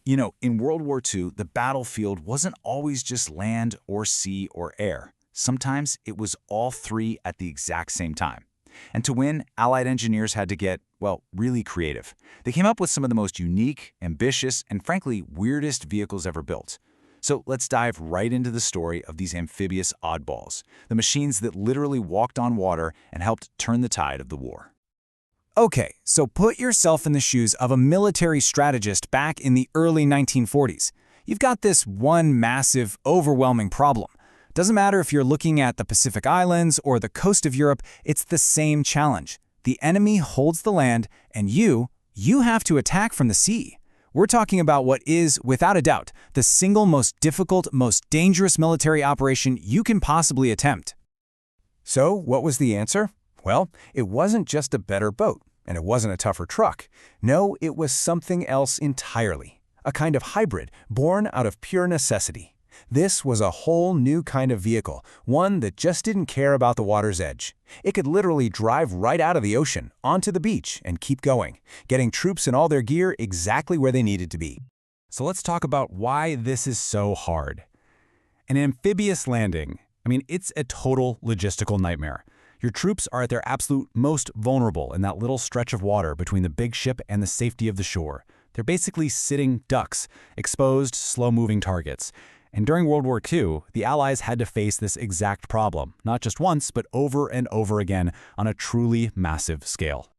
You know, in World War II, the battlefield wasn't always just land or sea or air. Sometimes it was all three at the exact same time. And to win, Allied engineers had to get, well, really creative. They came up with some of the most unique, ambitious, and frankly, weirdest vehicles ever built. So let's dive right into the story of these amphibious oddballs, the machines that literally walked on water and helped turn the tide of the war. Okay, so put yourself in the shoes of a military strategist back in the early 1940s. You've got this one massive, overwhelming problem. Doesn't matter if you're looking at the Pacific Islands or the coast of Europe, it's the same challenge. The enemy holds the land, and you have to attack from the sea. We're talking about what is, without a doubt, the single most difficult, most dangerous military operation you can possibly attempt. So, what was the answer? Well, it wasn't just a better boat, and it wasn't a tougher truck. No, it was something else entirely. A kind of hybrid, born out of pure necessity. This was a whole new kind of vehicle, one that just didn't care about the water's edge. It could literally drive right out of the ocean, onto the beach, and keep going, getting troops and all their gear exactly where they needed to be. So let's talk about why this is so hard. An amphibious landing, it's a total logistical nightmare. Your troops are at their absolute most vulnerable in that little stretch of water between the big ship and the safety of the shore. They're basically sitting ducks, exposed, slow-moving targets. And during World War II, the Allies had to face this exact problem, not just once, but over and over again on a truly massive scale.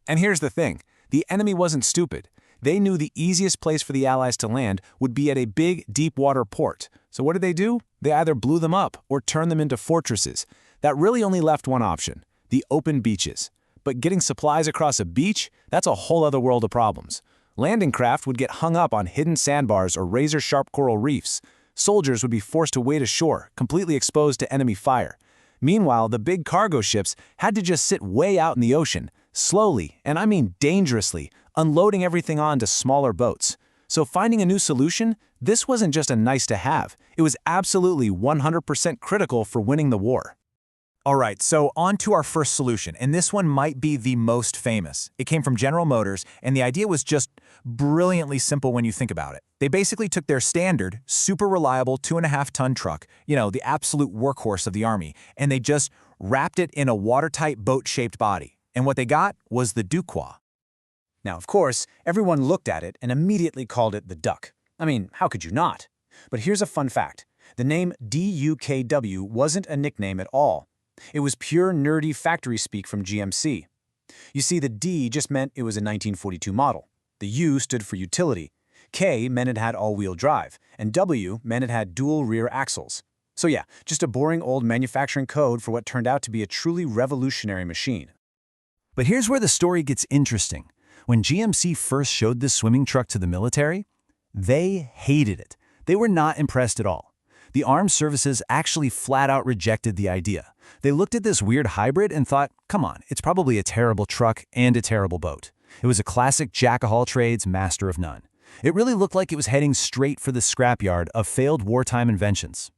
And here's the thing, the enemy wasn't stupid. They knew the easiest place for the Allies to land would be at a big, deep-water port. So what did they do? They either blew them up or turned them into fortresses. That really only left one option, the open beaches. But getting supplies across a beach, that's a whole other world of problems. Landing craft would get hung up on hidden sandbars or razor-sharp coral reefs. Soldiers would be forced to wade ashore, completely exposed to enemy fire. Meanwhile, the big cargo ships had to just sit way out in the ocean, slowly, and I mean dangerously, unloading everything onto smaller boats. So finding a new solution, this wasn't just a nice-to-have. It was absolutely 100% critical for winning the war. All right, so on to our first solution, and this one might be the most famous. It came from General Motors, and the idea was just brilliantly simple when you think about it. They basically took their standard, super reliable 2.5-ton truck, the absolute workhorse of the Army, and they just wrapped it in a watertight boat-shaped body. And what they got was the WWII. Now, of course, everyone looked at it and immediately called it the Duck. How could you not? But here's a fun fact. The name DUKW wasn't a nickname at all. It was pure nerdy factory speak from GMC. You see, the D just meant it was a 1942 model. The U stood for utility. K meant it had all-wheel drive. And W meant it had dual rear axles. So yeah, just a boring old manufacturing code for what turned out to be a truly revolutionary machine. But here's where the story gets interesting. When GMC first showed this swimming truck to the military, they hated it. They were not impressed at all. The armed services actually flat-out rejected the idea. They looked at this weird hybrid and thought, come on, it's probably a terrible truck and a terrible boat. It was a classic jack-of-all-trades, master of none. It really looked like it was heading straight for the scrapyard of failed wartime inventions.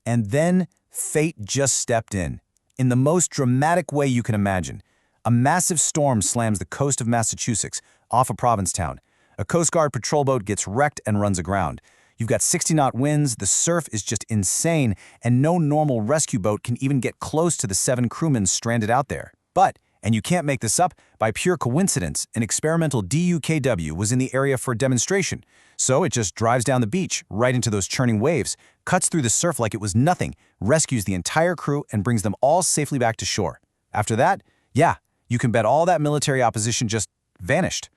And then fate just stepped in the most dramatic way you can imagine. A massive storm slams the coast of Massachusetts off a Provincetown. A Coast Guard patrol boat gets wrecked and runs aground. You've got 60-knot winds, the surf is just insane, and no normal rescue boat can even get close to the 7 crewmen stranded out there. But, and you can't make this up, by pure coincidence, an experimental DUKW was in the area for a demonstration. So it just drives down the beach, right into those churning waves, cuts through the surf like it was nothing, rescues the entire crew, and brings them all safely back to shore. After that, yeah, you can bet all that military opposition just vanished.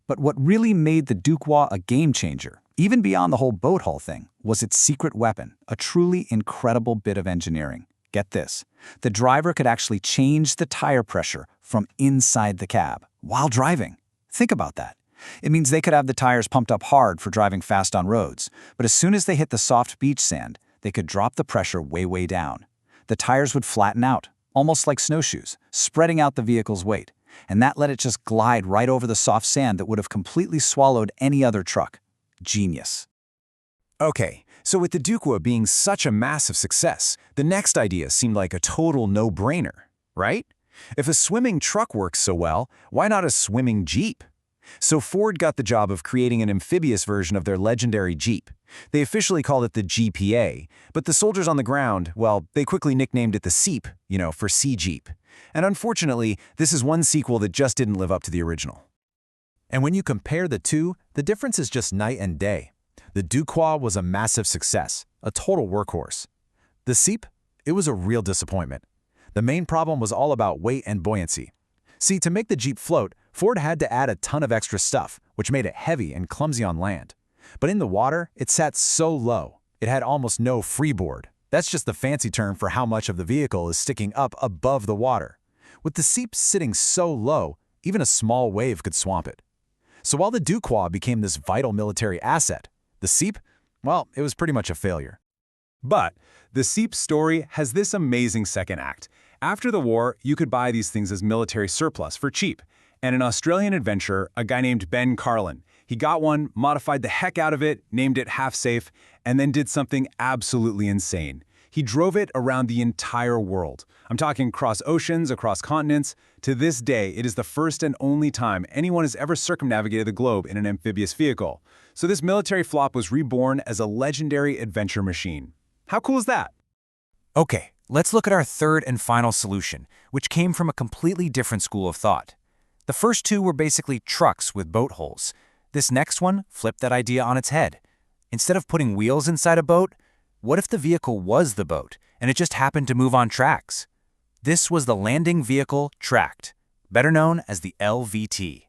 But what really made the WWII a game-changer, even beyond the whole boat hull thing, was its secret weapon, a truly incredible bit of engineering. Get this. The driver could actually change the tire pressure from inside the cab while driving. Think about that. It means they could have the tires pumped up hard for driving fast on roads, but as soon as they hit the soft beach sand, they could drop the pressure way down. The tires would flatten out, almost like snowshoes, spreading out the vehicle's weight, and that let it just glide right over the soft sand that would have completely swallowed any other truck. Genius. Okay, so with the WWII being such a massive success, the next idea seemed like a total no-brainer, right? If a swimming truck works so well, why not a swimming Jeep? So Ford got the job of creating an amphibious version of their legendary Jeep. They officially called it the GPA, but the soldiers on the ground, well, they quickly nicknamed it the Seep, for Sea Jeep. And unfortunately, this is one sequel that just didn't live up to the original. And when you compare the two, the difference is just night and day. The WWII was a massive success, a total workhorse. The Seep, it was a real disappointment. The main problem was all about weight and buoyancy. See, to make the Jeep float, Ford had to add a ton of extra stuff, which made it heavy and clumsy on land. But in the water, it sat so low. It had almost no freeboard. That's just the fancy term for how much of the vehicle is sticking up above the water. With the Seep sitting so low, even a small wave could swamp it. So while the WWII became this vital military asset, the Seep, well, it was pretty much a failure. But the Seep story has this amazing second act. After the war, you could buy these things as military surplus for cheap. And an Australian adventurer, a guy named Ben Carlin, he got one, modified the heck out of it, named it Half Safe, and then did something absolutely insane. He drove it around the entire world. I'm talking across oceans, across continents. To this day, it is the first and only time anyone has ever circumnavigated the globe in an amphibious vehicle. So this military flop was reborn as a legendary adventure machine. How cool is that? Okay, let's look at our third and final solution, which came from a completely different school of thought. The first two were basically trucks with boat holes. This next one flipped that idea on its head. Instead of putting wheels inside a boat, what if the vehicle was the boat, and it just happened to move on tracks? This was the Landing Vehicle Tracked, better known as the LVT.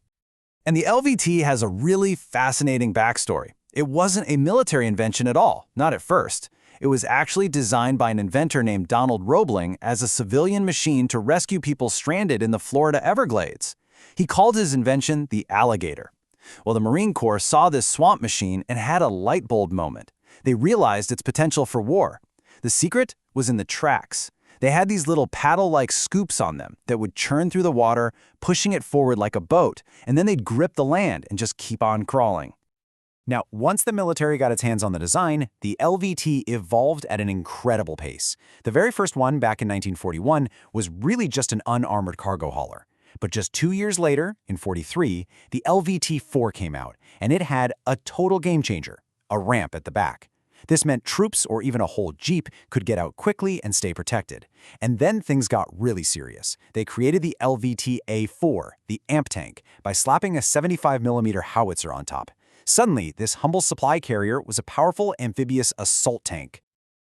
And the LVT has a really fascinating backstory. It wasn't a military invention at all, not at first. It was actually designed by an inventor named Donald Roebling as a civilian machine to rescue people stranded in the Florida Everglades. He called his invention the Alligator. Well, the Marine Corps saw this swamp machine and had a light bulb moment. They realized its potential for war. The secret was in the tracks. They had these little paddle-like scoops on them that would churn through the water, pushing it forward like a boat, and then they'd grip the land and just keep on crawling. Now, once the military got its hands on the design, the LVT evolved at an incredible pace. The very first one, back in 1941, was really just an unarmored cargo hauler. But just 2 years later, in '43, the LVT-4 came out, and it had a total game changer, a ramp at the back. This meant troops or even a whole Jeep could get out quickly and stay protected. And then things got really serious. They created the LVT-A4, the amp tank, by slapping a 75mm howitzer on top. Suddenly, this humble supply carrier was a powerful amphibious assault tank.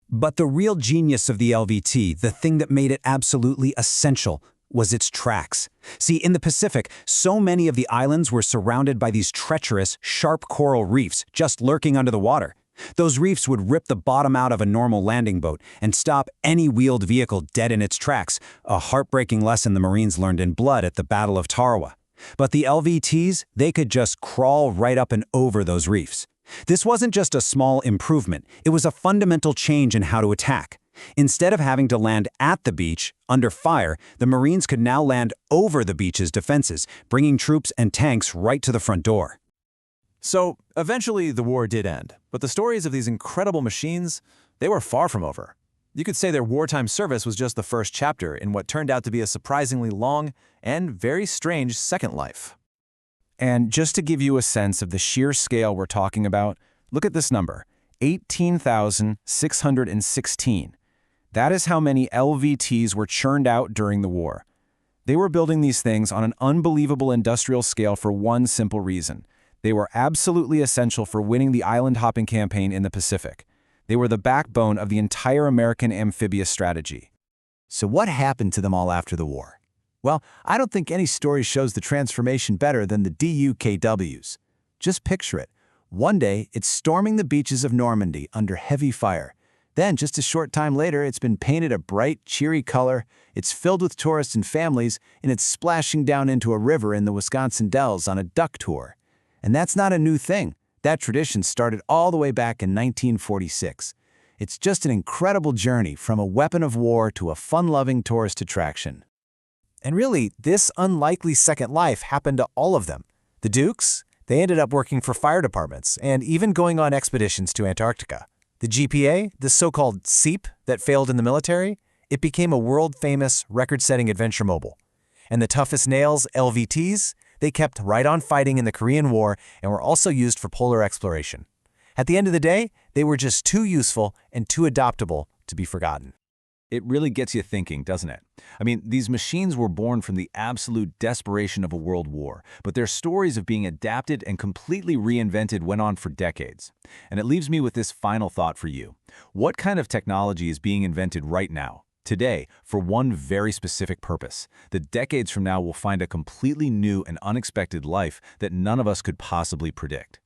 But the real genius of the LVT, the thing that made it absolutely essential, was its tracks. See, in the Pacific, so many of the islands were surrounded by these treacherous, sharp coral reefs just lurking under the water. Those reefs would rip the bottom out of a normal landing boat and stop any wheeled vehicle dead in its tracks, a heartbreaking lesson the Marines learned in blood at the Battle of Tarawa. But the LVTs, they could just crawl right up and over those reefs. This wasn't just a small improvement, it was a fundamental change in how to attack. Instead of having to land at the beach, under fire, the Marines could now land over the beach's defenses, bringing troops and tanks right to the front door. So, eventually the war did end, but the stories of these incredible machines, they were far from over. You could say their wartime service was just the first chapter in what turned out to be a surprisingly long and very strange second life. And just to give you a sense of the sheer scale we're talking about, look at this number, 18,616. That is how many LVTs were churned out during the war. They were building these things on an unbelievable industrial scale for one simple reason. They were absolutely essential for winning the island-hopping campaign in the Pacific. They were the backbone of the entire American amphibious strategy. So what happened to them all after the war? Well, I don't think any story shows the transformation better than the WKWs. Just picture it. One day, it's storming the beaches of Normandy under heavy fire. Then, just a short time later, it's been painted a bright, cheery color, it's filled with tourists and families, and it's splashing down into a river in the Wisconsin Dells on a duck tour. And that's not a new thing. That tradition started all the way back in 1946. It's just an incredible journey from a weapon of war to a fun-loving tourist attraction. And really, this unlikely second life happened to all of them. The Dukes, they ended up working for fire departments and even going on expeditions to Antarctica. The GPA, the so-called Seep that failed in the military, it became a world-famous, record-setting adventure mobile. And the toughest nails, LVTs, They kept right on fighting in the Korean War and were also used for polar exploration. At the end of the day, they were just too useful and too adaptable to be forgotten. It really gets you thinking, doesn't it? I mean, these machines were born from the absolute desperation of a world war, but their stories of being adapted and completely reinvented went on for decades. And it leaves me with this final thought for you. What kind of technology is being invented right now, today, for one very specific purpose, that decades from now will find a completely new and unexpected life that none of us could possibly predict?